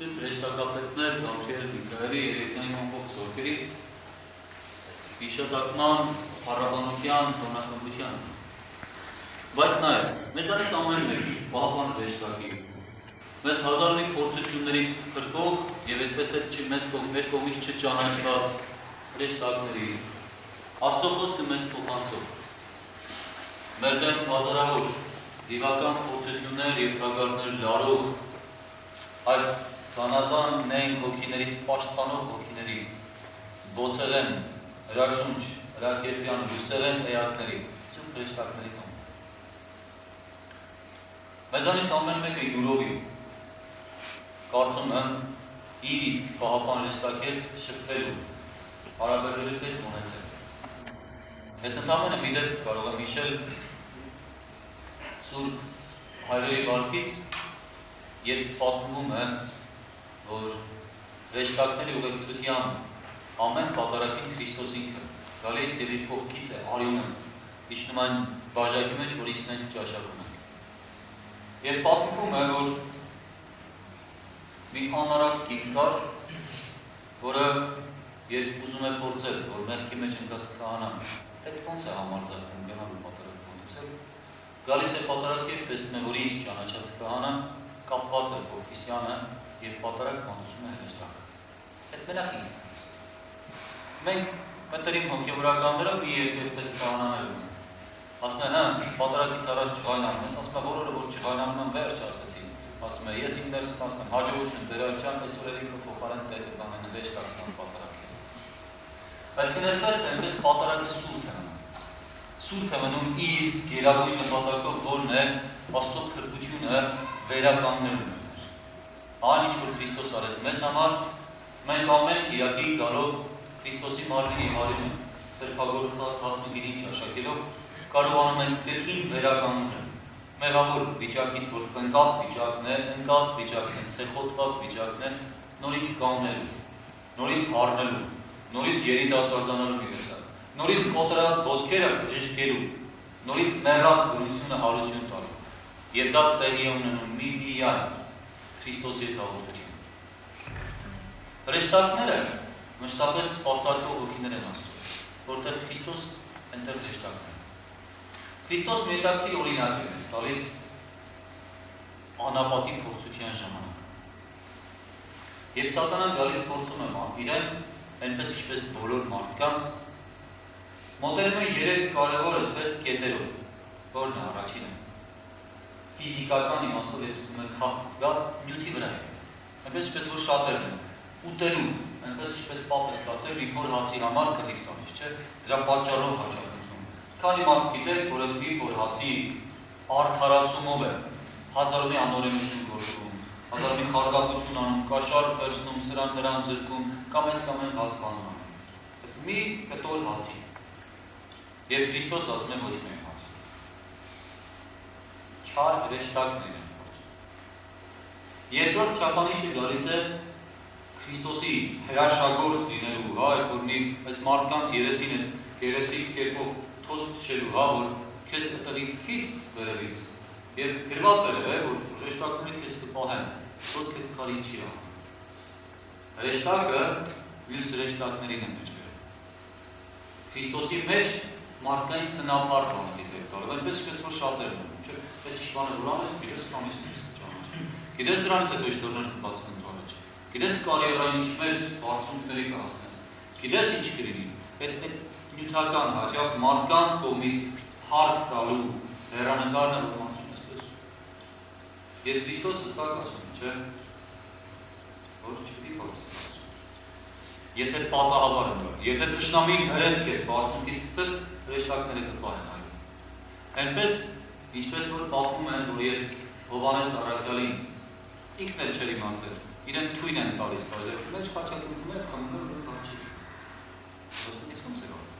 Հրեշտակապետներ, Գաբրիել Միքայելի, երեքնային ամբողջ զորքերի, հիշատակման, փառաբանության, տոնախմբության։ Բայց նաև, մեզանից ամեն մեկի, պահապան հրեշտակի, մեզ հազար մի փորձություններից փրկող և այդպես մեր կողմից չճանաչված հրեշտակների, Աստծո խոսքը մեզ փոխանցող, մեր դեմ հազարավոր դիվական փորձություններ և թագարներ լարող, այդ սանազան նեն հոգիներից պաշտպանող հոգիների, բոցեղեն, հրաշունչ, հրակերպյան, լուսեղեն էակների, սուրբ հրեշտակների տոն։ Մեզանից ամեն մեկը յուրովի, կարծում եմ, իր իսկ պահապան հրեշտակի հետ շփվելու, հարաբերվելու հետ ունեցել։ Ես ընդամենը մի դեպք կարող եմ հիշել Սուրբ Հայրերի վարքից, երբ պատմվում է, որ հրեշտակների ուղեկցության ամեն պատարագին Քրիստոս ինքը գալիս և իր կողքից է արյունը իջնում այն բաժակի մեջ, որ իսնենք ճաշակում են։ Եվ պատմվում է, որ մի անարակ կին կար, որը երբ ուզում է փորձել, որ մեղքի մեջ ընկած քահանան, այդ ոնց է համարձակվում գնալու պատարագ փոխել, գալիս է պատարագ և տեսնում է, որ իր ճանաչած քահանան կապված է Հովհաննիսյանը և պատարագ մանուցում է հրեշտակը։ Այդ մենակ ինքն է։ Մենք մտերիմ հոգևորականները մի երկրպես քահանաներ ունեն։ Ասում են, պատարագից առաջ չղայնանում ես, ասում է, որորը որ չղայնանում են վերջ ասեցին։ Ասում է, ես իմ ներսում ասում եմ, հաջողություն Տերաչյան, այսօր էլի քո փոխարեն Տերը կանեն հրեշտակն պատարագ։ Բայց ինստես այնպես պատարագը սուրբ է մնում։ Սուրբ է մնում իսկ գերագույն նպատակով, որն է Աստծո փրկությունը վերականգնելուն է։ Այն ինչ որ Քրիստոս արեց մեզ համար, մենք ամեն կիրակի գալով Քրիստոսի մարմինի հարյունը սրբագործված հաստուգիրին ճաշակելով կարողանում ենք կրկին վերականգնել մեղավոր վիճակից, որ ծնկած վիճակն է, ընկած վիճակն է, ցեխոտված վիճակն է, նորից կաննելու, նորից հառնելու, նորից երիտասարդանալու իրեսակ, նորից կոտրած ոտքերը բժշկելու, նորից մեռած բնությունը հարություն տալու։ Եվ դա տեղի է ունենում միայն Քրիստոսի հետ հաղորդություն։ Հրեշտակները մշտապես սպասարկող հոգիներ են Աստծո, որտեղ Քրիստոս այնտեղ հրեշտակն է։ Քրիստոս մի հետաքրքիր օրինակ է տալիս անապատի փորձության ժամանակ։ Երբ սատանան գալիս փորձում է իրեն, այնպես ինչպես բոլոր մարդկանց, մոտենում է 3 կարևոր այսպես կետերով, որն է առաջինը։ Ֆիզիկական իմաստով երբ ստում է քաղց զգաց նյութի վրա է, այնպես ինչպես որ շատերն են, ուտելու, այնպես ինչպես պապս կասել, մի փոր հացի համար կռիվ տալիս, չէ, դրա պատճառով հաճախ ընդունում։ Քանի մարդ գիտեք, որ այդ մի փոր հացի արդարացումով է, հազարամյա անօրենություն գործում, հազարամյա խարդախություն անում, կաշառ վերցնում, սրան նրան զրկում, կամ այն վատ բան անում։ Մի կտոր հացի։ Եվ Քրիստոս ասում է ոչ միայն հաց։ Չար հրեշտակներ են փորձում։ Երկրորդ չափանիշը գալիս է Քրիստոսի հրաշագործ լինելու, այդ որ մի այս մարդկանց երեսին է գեղեցիկ կերպով թոստ փչելու, որ քեզ կտղից քիչ վերևից եւ գրված է, որ հրեշտակները քեզ կպահեն, ոտքը կկարի չի անում։ Հրեշտակը մյուս հրեշտակներին է մեջ գրել։ Քրիստոսի մեջ մարդկային սնապար բանը դիտել տալով, այնպես ինչպես որ շատերն են, չէ՞, այս ինչ բանը որ անես, իրես կամիս ճանաչ։ Գիտես դրանից հետո ինչ դեռներ կբացվեն տալեջ։ Գիտես կարիերային ինչպես բարձունքների կհասնես։ Գիտես ինչ կլինի։ Այդ նյութական հաճախ մարդկանց կողմից հարկ տալու հեռանկարն է որ մարդուն այսպես։ Երբ Քրիստոսը հստակ ասում է, չէ՞, որ չպետք է փորձես ասում։ Եթե պատահաբար ընկա, եթե թշնամին հրեց քեզ բարձունքից գցես, հրեշտակները կպահեն այլ։ Այնպես, ինչպես որ պատմում են, որ երբ Հովհաննես առաքյալին ինքն էլ չէր իմացել, իրեն թույն են տալիս բաժակի մեջ, խաչակնքում է, խմբում որ բան չի։ Ոսկում իսկ ոնց է գալու։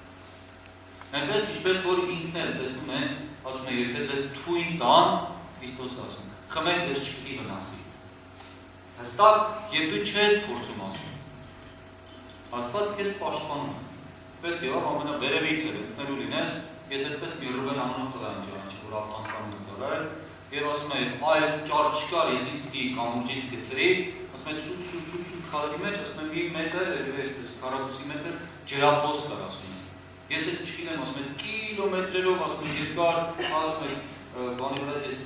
Այնպես, ինչպես որ ինքն էլ տեսնում է, ասում է, եթե ձեզ թույն տան, Քրիստոսը ասում, խմեք ձեզ չպետք է վնասի։ Հստակ, երբ դու չես փորձում ասում, Աստված քեզ պաշտպանում է։ Պետք է ամենավերևից էլ ընկնելու լինես, ես այդպես մի Ռուբեն անունով տղա եմ ճանաչել, որ Աֆղանստանում է ծառայել, եւ ասում է, այլ ճար չկար, ես ինձ պիտի կամուրջից գցրի, ասում են սուր քարերի մեջ, ասում են մի մետր, այս քառակուսի մետր ջրափոս կար, ասում են։ Ես այդ չգիտեմ, ասում են կիլոմետրերով, ասում են երկար, ասում են բանի վրա ես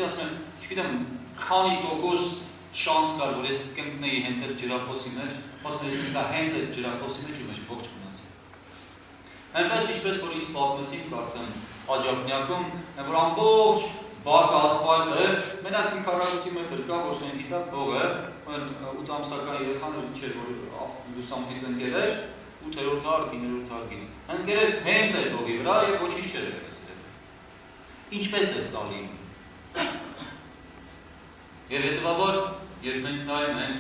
ասում են, չգիտեմ, քանի տոկոս շանս կար, որ ես կընկնեի հենց այդ ջրափոսի մեջ, ասում են, ես կա հենց այդ ջրափոսի մեջ ու մեջ ողջ մնացի։ Այնպես ինչպես որ ինձ պատմեցին, կարծեմ Աջափնյակում, որ ամբողջ բակ ասֆալտ է, մենակ մի քառակուսի մետր կա, որ սենքի տակ հող է, 8 ամսական երեխան չէր, որ լուսամուտից ընկել էր, 8-րդ հարկ, 9-րդ հարկից։ Ընկել էր հենց այդ հողի վրա և ոչինչ չէր եղել։ Ինչպես է սա լինում։ Եվ հետևաբար, երբ մենք նայում ենք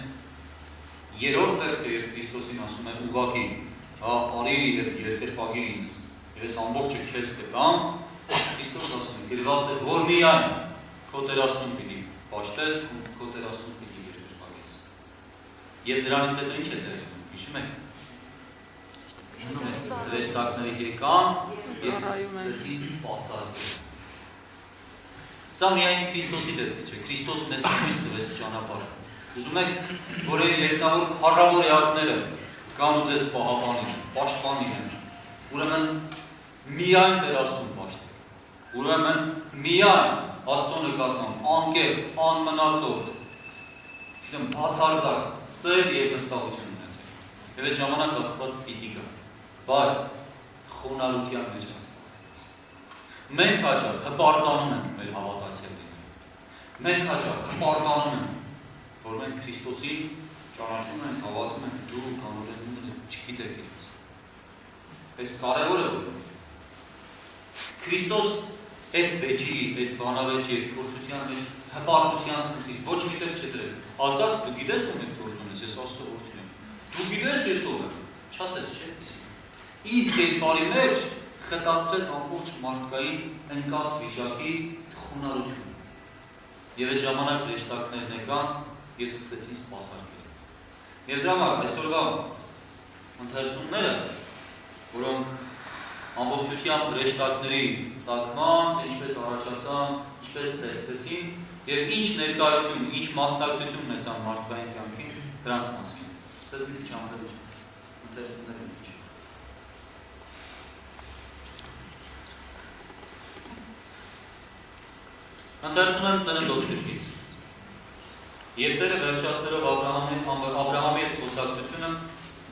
երրորդ տեղը, երբ Քրիստոսին ասում են ուղղակի, արի և երկրպագիր ինձ, և ես ամբողջը քեզ կտամ, Քրիստոս ասում է, գրված է, որ միայն քո տերասուն պիտի պաշտես, քո տերասուն պիտի երկրպագես։ Եվ դրանից հետո ինչ է տեղում, հիշում եք։ Հրեշտակները եկան և սրտից սպասարկել։ Սա միայն Քրիստոսի դեպքը չէ, Քրիստոս մեզ ցույց տվեց ճանապարհը։ Ուզում եք, որ այն երկնավոր փառավոր էակները կան ու ձեզ պաշտպանին են, ուրեմն միայն տերասուն պաշտեք, ուրեմն միայն Աստծո նկատմամբ անկեղծ, անմնացորդ, բացարձակ սեր և վստահություն ունեցեք։ Եվ այդ ժամանակ Աստված պիտի գա, բայց խոնարհության մեջ Աստված։ Մենք հաճախ հպարտանում ենք մեր հավատացյալներին։ Մենք հաճախ հպարտանում ենք, որ մենք Քրիստոսին ճանաչում ենք, հավատում ենք, դու կանոններում չգիտեք ինձ։ Այս կարևոր է որ Քրիստոս այդ վեճի, այդ բանավեճի, այդ փորձության մեջ հպարտության խնդիր ոչ մի տեղ չդրել։ Ասաց դու գիտես ում եք գործում ես, ես Աստծո որդին եմ։ Դու գիտես ես ով եմ, չասեց չէ՞ իսկ։ Իր կերպարի մեջ խտացրեց ամբողջ մարդկային ընկած վիճակի խոնարհությունը։ Եվ այդ ժամանակ հրեշտակներն եկան և սկսեցին սպասարկել։ Եվ դրա համար այսօրվա ընթերցումները, որոնք ամբողջությամբ հրեշտակների ծագման, թե ինչպես առաջացան, ինչպես ստեղծվեցին և ինչ ներկայություն, ինչ մասնակցություն ունեցան մարդկային կյանքին, դրանց մասին։ Դες մի քիչ ամբողջություն, ընթերցումները մի քիչ։ Ընթերցում եմ Ծննդոց գրքից։ Եվ Տերը վերջացնելով Աբրահամի հետ խոսակցությունը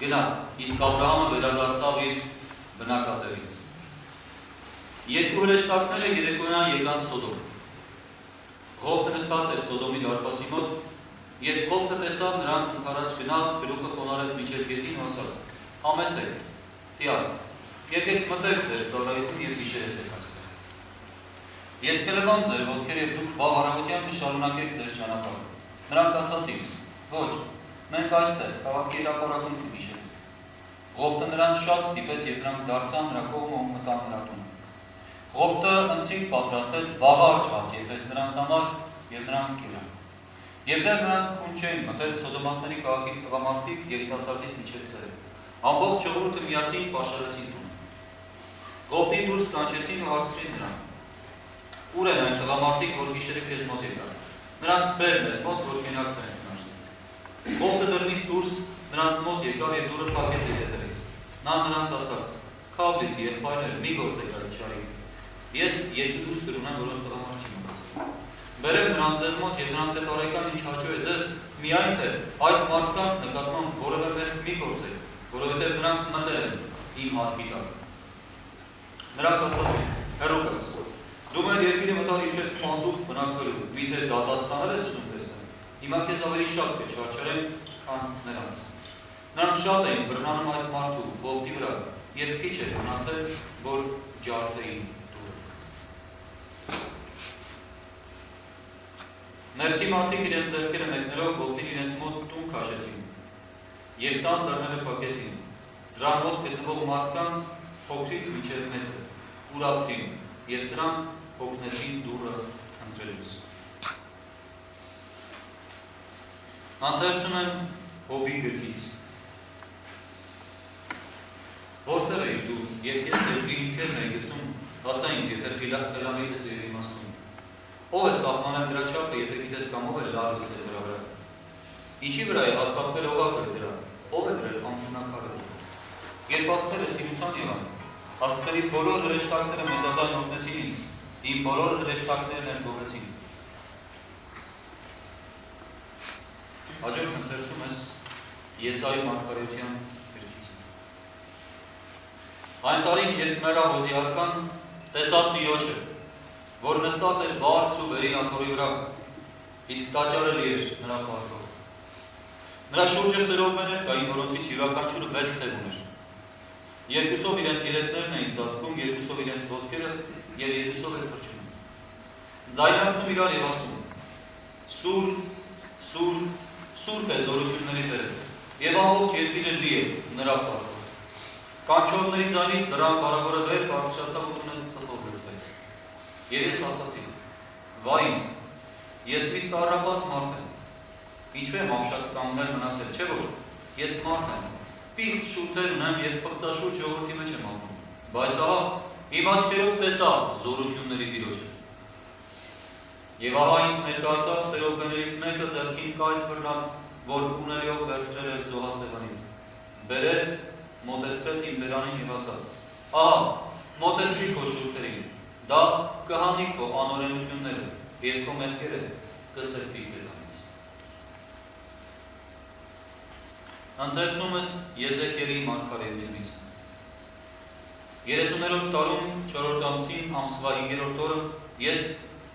գնաց, իսկ Աբրահամը վերադարձավ իր բնակատեղին։ Երկու հրեշտակները երեկոյան եկան Սոդոմ։ Հովտը նստած էր Սոդոմի դարպասի մոտ, երբ Հովտը տեսավ նրանց ընդառաջ գնաց, գլուխը խոնարհեց մինչև գետին ու ասաց. «Համեցեք, տյար, եկեք մտեք ձեր ծառայություն և գիշերեցեք այստեղ։ Ես կլվամ ձեր ոտքերը և դուք վաղ առավոտյան կշարունակեք ձեր ճանապարհը»։ Նրանք ասացին. «Ոչ, մենք այստեղ քաղաքի հրապարակում կգիշերենք»։ Հովտը նրանց շատ ստիպեց և նրանք դարձան նրա կողմը ու մտան նրա տուն։ Հովտը ընթրիք պատրաստեց վաղարճ հաց եղեց նրանց համար և նրանք կերան։ Եվ դեռ նրանք քուն չէին մտել Սոդոմացների քաղաքի տղամարդիկ երիտասարդից մինչև ծերեր։ Ամբողջ ժողովուրդը միասին պաշարեցին տուն։ Հովտին դուրս կանչեցին ու հարցրին նրան. «Ուր են այն տղամարդիկ, որ գիշերը քեզ մոտ եկան։ Նրանց բեր մեզ մոտ, որ կենակցենք նրանց»։ Հովտը դռնից դուրս նրանց մոտ եկավ և դուռը փակեց իր հետևից։ Նա նրանց ասաց. «Քավլից եղբայրներ, մի գործեք այդ չարի։ Ես երկու դուս կրունեմ, որոնց տղամարդ չի մնացել։ Բերեմ նրանց ձեզ մոտ և նրանց հետ արեկան ինչ հաճո է ձեզ, միայն թե այդ մարդկանց նկատմամբ որևէ մեղք մի գործեք, որովհետև նրանք մտել են իմ հարկի տակ»։ Նրանք ասացին. «Հեռու կաց, դու մեր երկիրը մտալ իբրև փանդուխտ բնակվելու, միթե դատաստանել ես ուզում տեսնել։ Հիմա քեզ ավելի շատ կչարչարեմ, քան նրանց»։ Նրանք շատ էին բռնանում այդ մարդու Հովտի վրա և քիչ էր մնացել, որ ջարդեին դուռը։ Ներսի մարդիկ իրենց ձեռքերը մեկնելով Հովտին իրենց մոտ տուն քաշեցին և տան դռները փակեցին։ Դրան մոտ գտնվող մարդկանց փոքրից մինչև մեծը կուրացրին և սրանք հոգնեցին դուռը ընտրելուց։ Ընթերցում եմ Հոբի գրքից։ Որտեղ էիր դու, երբ ես երկրի հիմքերն էի գցում, ասա ինձ, եթե խելամիտս էր իմաստուն։ Ով է սահմանել դրա չափը, եթե գիտես կամ ով է լար գցել դրա վրա։ Ինչի վրա է հաստատվել օղակը դրա, ով է դրել անկյունաքարը։ Երբ աստղերը ցինության եղան, աստղերի բոլոր հրեշտակները մեծաձայն օրհնեցին ինձ, իմ բոլոր հրեշտակներն էլ գովեցին։ Հաջորդ ընթերցում ես Եսայի մարգարեության գրքից։ Այն տարին, երբ նրա հոզիարկան տեսավ Տիրոջը, որ նստած էր բարձր ու վերին աթոռի վրա, իսկ տաճարը լի էր նրա փառքով։ Նրա շուրջը սերովներ կային, որոնցից յուրաքանչյուրը 6 թև ուներ։ Երկուսով իրենց երեսներն էին ծածկում, երկուսով իրենց ոտքերը և երկուսով էր թռչում։ Ձայնարկում իրար և ասում. Սուրբ, Սուրբ, Սուրբ է զորությունների Տերը, և ամբողջ երկիրը լի է նրա փառքով։ Կանչողների ձայնից դրան բարավորը վեր բարձրացավ ու տունը ծխողվեցվեց։ Եվ ես ասացի. Վայ ինձ, ես մի տառապած մարդ եմ, ինչու եմ ապշած կանգնել մնացել, չէ՞ որ ես մարդ եմ, պիղծ շուրթեր ունեմ և պղծաշուրջ ժողովրդի մեջ եմ ապրում, բայց ահա իմ աչքերով տեսա զորությունների Տիրոջը։ Եվ ահա ինձ ներկայացավ սերովբեներից մեկը ձեռքին կայծ բռնած, որ ունելիով վերցրել էր զոհասեղանից, բերեց, մոտեցրեց իմ բերանին և ասաց. Ահա, մոտեցրի քո շուրթերին, դա կհանի քո անօրենությունները և քո մեղքերը կսրբի քեզանից։ Ընթերցումս Եզեկիելի մարգարեությունից։ 30-րդ տարում 4-րդ ամսին ամսվա 5-րդ օրը ես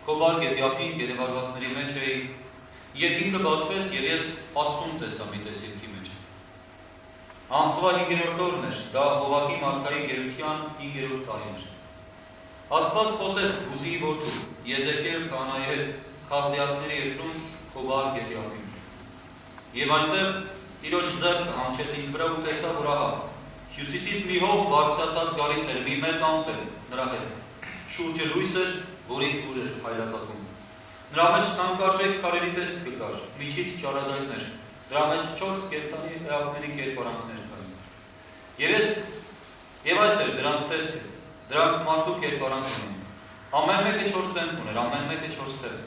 Քոբար գետի գերեվարվածների մեջ էի, երկինքը բացվեց և ես Աստծուն տեսա մի տեսիլքի մեջ։ Ամսվա 5-րդ օրն էր, դա Հովակի մարգարեի գերության 5-րդ տարին էր։ Աստված խոսեց Բուզիի որդու Եզեկիել քահանայի հետ Քալդեացիների երկրում Քոբար գետի ափին։ Եվ այնտեղ Տիրոջ ձեռքը հանգչեց ինձ վրա ու տեսա, որ ահա հյուսիսից մի հող բարձրացած գալիս էր, մի մեծ ամպ էր նրա հետ, շուրջը լույս էր, որից ուր էր փայլատակում։ Նրա մեջ թանկարժեք քարերի տեսք կար, միջից ճառագայթներ, դրա մեջ 4 կենդանի էակների կերպարանքներ կային։ Եվ այս էր դրանց տեսքը, դրանք մարդու կերպարանք ունեն։ Ամեն մեկը 4 դեմք ուներ, ամեն մեկը 4 թև։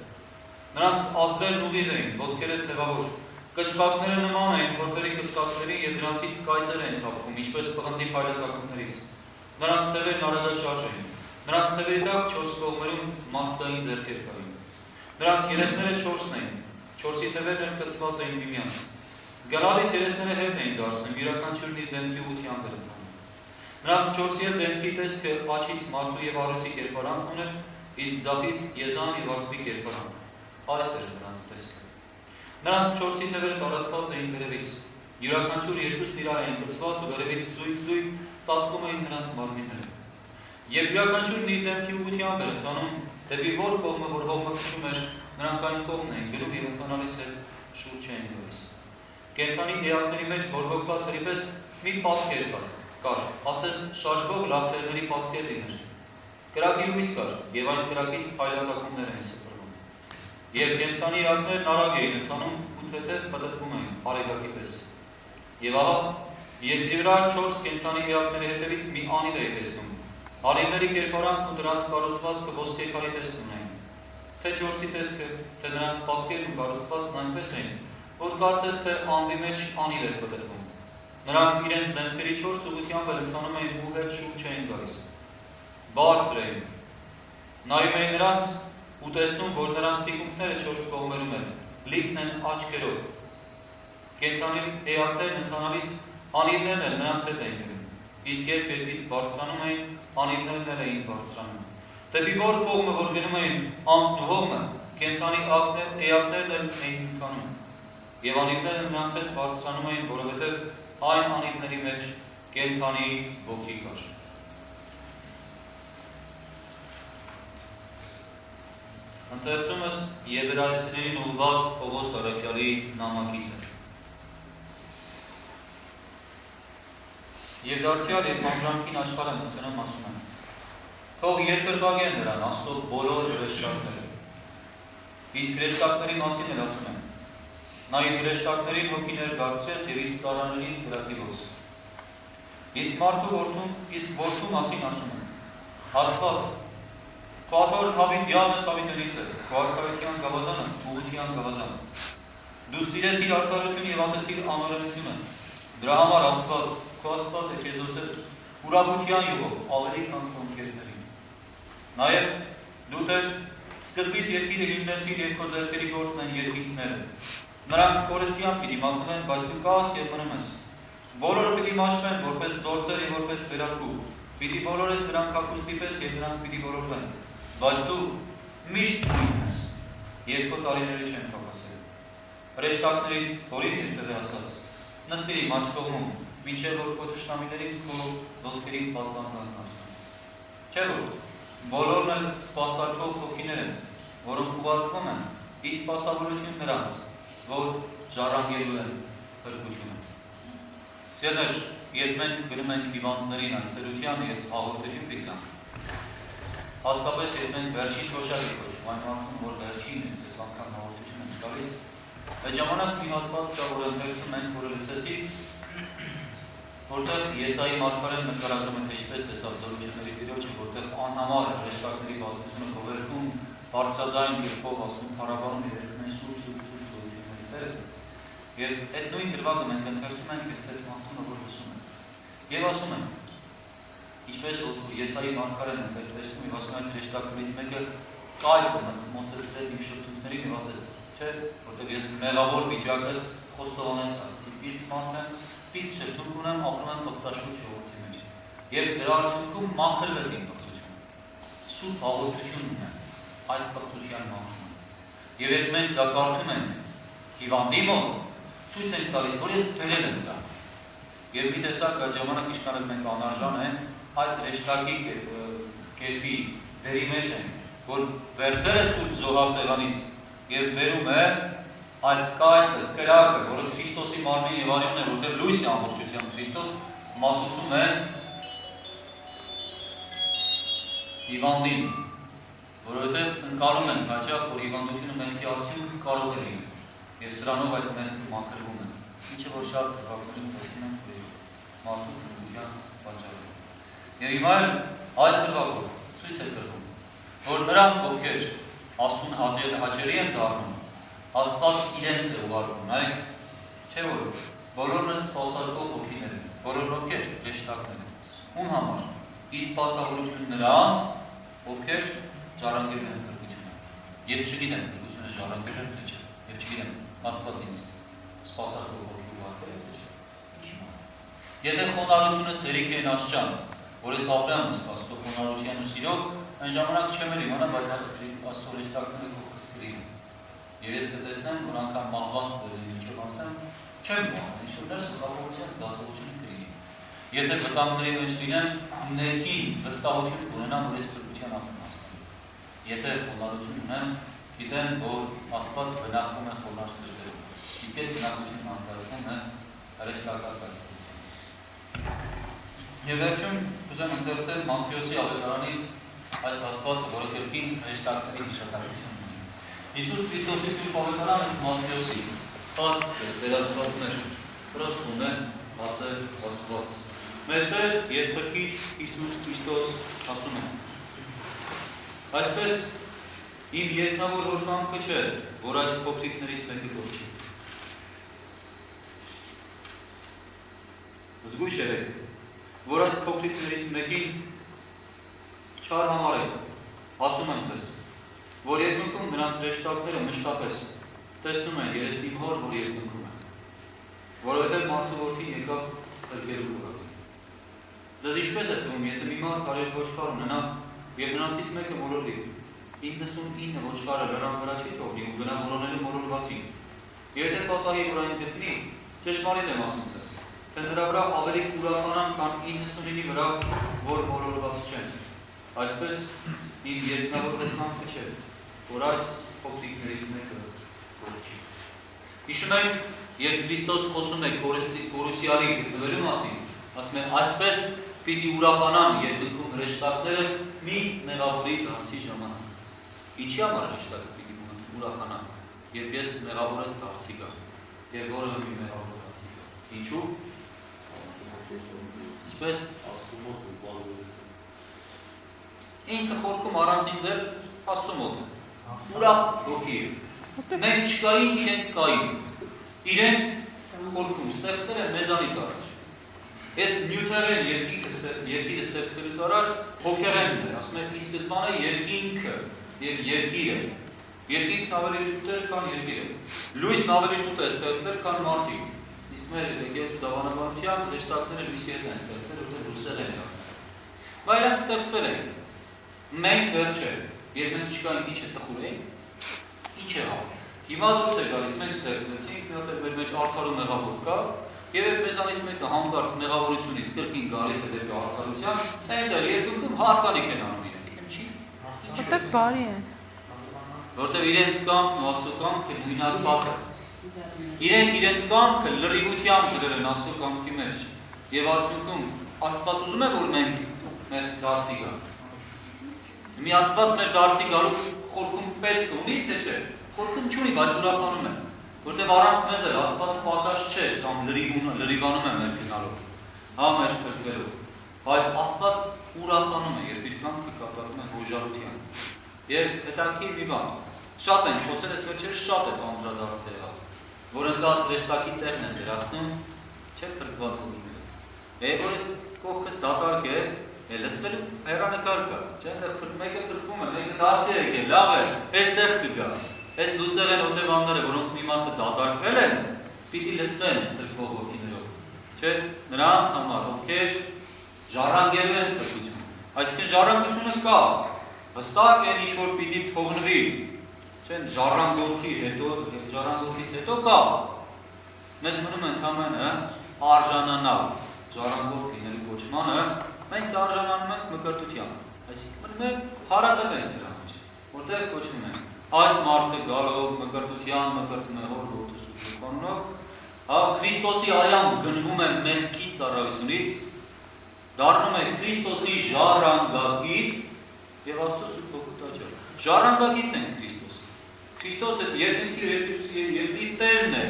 Նրանց ազդրերն ուղիղ էին, ոտքերը թևավոր, կճկակները նման էին որդերի կճկակներին և դրանցից կայծեր էին թափվում, ինչպես պղնձի փայլատակումներից։ Նրանց թևերն արագաշարժ էին։ Նրանց թևերի տակ 4 կողմերում մարդկային ձեռքեր կային։ Նրանց երեսները 4-ն էին, 4-ի թևերն էլ կցված էին միմյանց։ Գալալիս երեսները հետ էին դարձնում, յուրաքանչյուրն իր դեմքի ուղղությամբ էր ընթանում։ Նրանց 4-ի էլ դեմքի տեսքը աչից մարդու և առյուծի կերպարանք ուներ, իսկ ձախից եզան և արծվի կերպարանք։ Այս էր նրանց տեսքը։ Նրանց 4-ի թևերը տարածված էին վերևից, յուրաքանչյուր երկուսն իրար էին կցված ու վերևից զույգ ծածկում էին նրանց մարմինները։ Եվ յուրաքանչյուրն իր դեմքի ուղղությամբ էր ընթանում, դեպի որ կողմը, որ հողմը քշում էր, նրանք այն կողմն էին գնում և ընթանալիս էլ շուրջ էին գալիս։ Կենդանի էակների մեջ բորբոքված հրի պես մի պատկեր կար, ասես շարժվող լապտերների պատկեր լիներ։ Կրակի լույս կար և այն կրակից փայլատակումներ էին սփռվում։ Եվ կենդանի էակներն արագ էին ընթանում ու թեթև պտտվում էին արեգակի պես։ Եվ ահա երկրի վրա 4 կենդանի էակների հետևից մի անիվ էի տեսնում։ Անիվների կերպարանքն ու դրանց կառուցվածքը ոսկեքարի տեսք ունեին։ Թե 4-ի տեսքը, թե նրանց պատկերն ու կառուցվածքն այնպես էին, որ կարծես թե անդի մեջ անիվ էր պտտվում։ Նրանք իրենց դեմքերի 4 ուղղությամբ էլ ընթանում էին ու հետ շուրջ էին գալիս։ Բարձր էին։ Նայում էին նրանց ու տեսնում, որ նրանց թիկունքները 4 կողմերում են, լիքն են աչքերով։ Կենդանի էակներն ընթանալիս անիվներն էլ նրանց հետ էին գնում, իսկ երբ երկրից բարձրանում էին, անիվներն էլ էին բարձրանում։ Դեպի որ կողմը, որ գնում էին ամպն ու հողմը, կենդանի էակներն էլ էին ընթանում։ Եվ անիվներն նրանց հետ բարձրանում էին, որովհետև այն անիվների մեջ կենդանի ոգի կար։ Ընթերցումս Եբրայեցիներին ուղղված Պողոս առաքյալի նամակից է։ Եվ դարձյալ երբ անդրանքին աշխարհը մտցնում ասում են. թող երկրպագեն նրան Աստծո բոլոր հրեշտակները։ Իսկ հրեշտակների մասին էլ ասում են. նա իր հրեշտակներին հոգիներ դարձրեց և իր ծառաներին հրատիվոց։ Իսկ որդու մասին ասում են. Աստված, քո աթոռն հավիտյան է Սավիտենից է, քո արքայության գավազանը ուղղության գավազանը։ Դու սիրեցիր արդարություն եւ ատեցիր անօրենությունը։ Դրա համար Աստված, քո Աստվածը քեզ ուսեց ուրախության յուղով ավելի քան քո ընկերներին։ Նաեւ դու դեր սկզբից երկիրը հիմնեցիր եւ քո ձեռքերի գործն են երկինքները։ Նրանք կորստյան պիտի մատնվեն, բայց դու կաս եւ մնում ես։ Բոլորը պիտի մաշվեն որպես ձորձեր եւ որպես վերարկու։ Պիտի բոլորես նրանք հագուստի պես եւ նրանք պիտի բոլորվեն։ Բայց դու միշտ նույնն ես եւ քո տարիները չեն փոխասել։ Հրեշտակներից որին երբևէ ասաց. նստիր իմ աջ կողմում, մինչև որ քո թշնամիներին քո ոտքերին պատվանդան դարձնեն։ Չէ՞ որ բոլորն էլ սպասարկող հոգիներ են, որոնք ուղարկվում են, իսկ սպասավորություն նրանց, որ ժառանգելու են փրկությունը։ Սիրելիներ, երբ մենք գնում ենք հիվանդներին այցելության եւ հաղորդություն պիտի տանք, հատկապես երբ մենք վերջին թոշակի կոչում, այն մարդուն, որ վերջին է, այս անգամ հաղորդություն ենք տալիս, այդ ժամանակ մի հատված կա, որ ընթերցում մենք, որը լսեցինք, որտեղ Եսայի մարգարեն նկարագրում է, թե ինչպես տեսավ զորությունների Տիրոջը, որտեղ անհամար է հրեշտակների բազմությունը գովերքում, բարձրաձայն կերպով ասում, փառաբանում եւ երգում են սուրբ զորությունների Տերը։ Եվ այդ նույն դրվագը մենք ընթերցում ենք հենց այդ մարդունը, որ լսում են։ Եվ ասում են, ինչպես Եսայի մարգարեն ընթերցում եւ ասում է հրեշտակներից մեկը կայծը մոծեցրեց իմ շփթունքներին եւ ասեց, չէ, որտեղ ես մեղավոր վիճակս խոստովանես, ասեցի, պիծ մարդ եմ, պիծ շփթունք ունեմ, ապրում եմ պղծաշուչ ժողովրդի մեջ։ Եվ դրա արդյունքում մաքրվեց իմ պղծությունը։ Սուրբ հաղորդություն ունեմ այդ պղծության մաքրումը։ Եվ երբ մենք դա կարդում ենք հիվանդի մոտ, ցույց ենք տալիս, որ ես բերել եմ դա։ Եվ մի տեսակ այդ ժամանակ ինչքան էլ մենք անարժան ենք, այդ հրեշտակի կերպի դերի մեջ ենք, որ վերցել է սուրբ զոհասեղանից եւ բերում է այդ կայծը, կրակը, որը Քրիստոսի մարմին եւ արյունն է, որտեղ լույս է ամբողջությամբ Քրիստոս մատուցում է հիվանդին, որովհետեւ ընկալում են հաճախ, որ հիվանդությունը մեղքի արդյունք կարող է լինել եւ սրանով այդ մեղքը մաքրվում է, ինչը որ շատ դրական տեսնում ենք մարդու քրության պատճառով։ Եվ հիմա այս դրվագով ցույց է տրվում, որ նրանք, ովքեր Աստծուն հաճելի են դառնում, Աստված իրենց է ուղարկում, նայեք, չէ՞ որ բոլորն են սպասարկող հոգիներ են, բոլորն ովքեր հրեշտակներ են, ում համար, իսկ սպասավորություն նրանց, ովքեր ժառանգելու են փրկությունը։ Ես չգիտեմ փրկությունը ժառանգել եմ թե չէ, եւ չգիտեմ Աստված ինձ սպասարկող հոգի ուղարկել է թե չէ։ Եթե խոնարհությունը սերիք է Աստծան, որ ես ապրեմ Աստծո խոնարհության ու սիրով, այն ժամանակ չեմ իմանա, բայց Աստծո հրեշտակները կողքսկրի են։ Եվ ես կտեսնեմ, որ անգամ մահված դրել ինչով անցնեմ, չեմ բախում, ինչ-որ ներսը սավորության զգացողությունը կրինի։ Եթե վտանգների մեջ լինեմ, ներքին վստահություն կունենամ, որ ես փրկության ակում հասնեմ։ Եթե խոնարհություն ունեմ, գիտեմ, որ Աստված բնակվում է խոնարհ սրտերում, իսկ այդ բնակությունն անդրադառնում է հրեշտակած այցելության։ Եվ վերջում ուզեմ ընթերցել Մատթեոսի ավետարանից այս հատվածը, որը կրկին հրեշտակների հիշատակությունն ունի։ Հիսուս Քրիստոսի սուրբ ավետարանը Մատթեոսի այս վերահսկվածներ պրոստում է ասել Աստված։ Մեր Տեր եւ Փրկիչ Հիսուս Քրիստոս ասում է. Այսպես իմ երկնավոր օրհանքը չէ, որ այս փոքրիկներից մեկը կորչի։ Զգույշ եղեք, որ այս փոքրիկներից մեկին չարհամարեք, ասում եմ ձեզ, որ երկնքում նրանց հրեշտակները մշտապես տեսնում են երեսն իմ հոր, որ երկնքում է, որովհետև մարդու որդին եկավ փրկելու կորածին։ Ձեզ ինչպես է թվում, եթե մի մարդ կարելի ոչխար ունենա եւ նրանցից մեկը մոլորվի, 99 ոչխարը լեռան վրա չի թողնի ու գնա մոլորելու մոլորվածին։ Եթե պատահի որ այն գտնի, ճշմարիտ եմ ասում ձեզ, թե նրա վրա ավելի կուրախանան, քան 99-ի վրա, որ մոլորված չեն։ Այսպես իմ երկնավոր օրհանքը չէ, որ այս փոքրիկներից մեկը կորչի։ Հիշում եք, երբ Քրիստոս խոսում է կորուսյալի գտնվելու մասին, ասում է, այսպես պիտի ուրախանան երկնքում հրեշտակները մի մեղավորի դարձի ժամանակ։ Ինչի համար հրեշտակը պիտի ուրախանան, երբ ես մեղավորես դարձի գա, եւ որը մի մեղավոր դարձի գա։ Ինչու՞։ Ինչպես ինքը խորքում առանցին ձեր Աստծո մոտ է։ Ուրախ հոգի է։ Մենք չկային, չենք կային։ իրենք խորքում ստեղծել են մեզանից առաջ։ Այս նյութերեն երկիրը ստեղծվելուց առաջ հոգեղենն էր, ասում են ի սկզբանե երկինքը եւ երկիրը։ Երկինքն ավելի շուտ էր, քան երկիրը։ Լույսն ավելի շուտ է ստեղծվել, քան մարդիկ։ Իսկ մեր եկեղեցու դավանաբանությամբ հեշտակները լույսի հետ են ստեղծվել, որտեղ լույսեր են եղել։ Բայց իրանք ստեղծվել են։ Մենք դեռ չէ։ Երբ մենք չկայինք, ինչ է տխուր էինք, ինչ եղավ։ Հիմա դուրս է գալիս, մենք ստեղծվեցինք, մի հատ մեր մեջ արդարու մեղավոր կա, եւ երբ մեզանից մեկը հանկարծ մեղավորությունից կրկին գալիս է դեպի արդարության, այնտեղ երկնքում հարցանիք են անում իրենք։ Ինչի՞։ Որտեղ բարի են։ Որտեղ իրենց կամքն ու Աստծո կամքը նույնացված է։ Իրենք իրենց կամքը լրիվությամբ դրել են Աստծո կամքի մեջ։ Եվ արդյունքում Աստված ուզում է, որ մենք մեր դարձի գանք։ Մի Աստված մեր դարձի գալու խորքում պետք ունի, թե չէ։ Խորքում չունի, բայց ուրախանում է։ Որտեղ առանց մեզ էլ Աստված պակաս չէ կամ լրիվանում է մեր գնալով, հա մեր փրկվելով։ Բայց Աստված ուրախանում է, երբ իր կամքը կատարում է հոժարության։ Եվ հետաքրքիր մի բան, շատ են խոսել, այս վերջերս շատ է անդրադարձ եղավ, որ ընկած ռեշտակի տեղն են դրացնում, չէ փրկված հոգիները։ Եվ որ այս կողքս դատարկ է, լցվելու հեռանկար կա, չէ, մեկը փրկվում է, մեկը դարձի է եկել, լավ է, այստեղ կգա։ Այս լուսեղեն օթևանները, որոնք մի մասը դատարկվել են, պիտի լցվեն փրկվող հոգիներով, չէ, նրանց համար, ովքեր ժառանգելու են փրկություն։ Այսինքն ժառանգությունը կա, հստակ են ինչ-որ պիտի թողնվի, չէ, ժառանգորդից հետո կա։ Մեզ մնում են ընդամենը արժանանալ ժառանգորդ լինելու կոչմանը, մենք արժանանում ենք մկրտությամբ, այսինքն մնում է հարատև ենք դրա մեջ, որտեղ կոչվում են այս մարդը գալով մկրտության մկրտում է հոր որդու սուրբ անունով, Քրիստոսի արյան գնվում է մեղքի ծառայությունից, դառնում է Քրիստոսի ժառանգակից եւ Աստծո սուրբ հոգու տաճար։ Ժառանգակից են Քրիստոսը։ Քրիստոսը երկրի տերն է,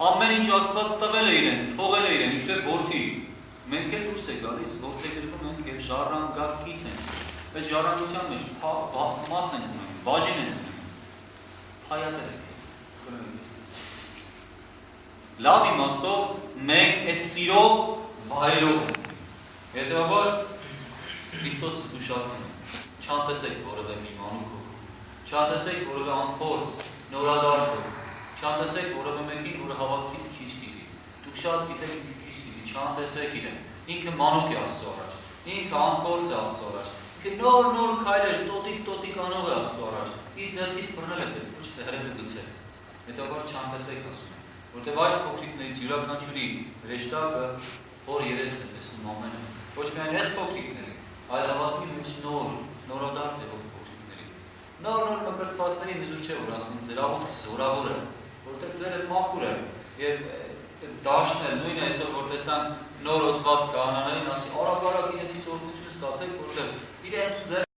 ամեն ինչ Աստված տվել է իրեն, թողել է իրեն, իբրև որդի։ Մենք էլ դուրս է գալիս, որդեգրվում ենք եւ ժառանգակից ենք։ Այդ ժառանգության մեջ մաս ենք ունենում, բաժին ենք հայատել եք, լավ իմաստով մենք այդ սիրով վայելով ենք, հետևաբար Քրիստոսը զգուշացնում է, չանտեսեք որևէ մի մանուկ հոգու, չանտեսեք որևէ անփորձ նորադարձ հոգու, չանտեսեք որևէ մեկին, որը հավատքից քիչ գիտի, դուք շատ գիտեք քիչ գիտի, չանտեսեք իրեն, ինքը մանուկ է Աստծո առաջ, ինքը անփորձ է Աստծո առաջ, ինքը նոր քայլեր, տոտիկ անող է Աստծո առաջ, իր ձեռքից բռնել է պետք, ոչ թե հրել ու գցել, հետևաբար չանտեսեք ասում է, որտև այլ փոքրիկներից յուրաքանչյուրի հրեշտակը հոր երեսն է տեսնում ամենը, ոչ միայն այս փոքրիկների, այլ հավատքի մեջ նորադարձ է փոքրիկների, նոր մկրտվածների միզուր չէ, որ ասում են ձեր աղոթքը զորավոր է, որտեղ ձերը մաքուր է, եւ դաշտն է, նույն այսօր որ տեսան նոր օծված քահանաներին, ասի արագ իրենցից օրհնություն ստացեք, որտեղ իրենց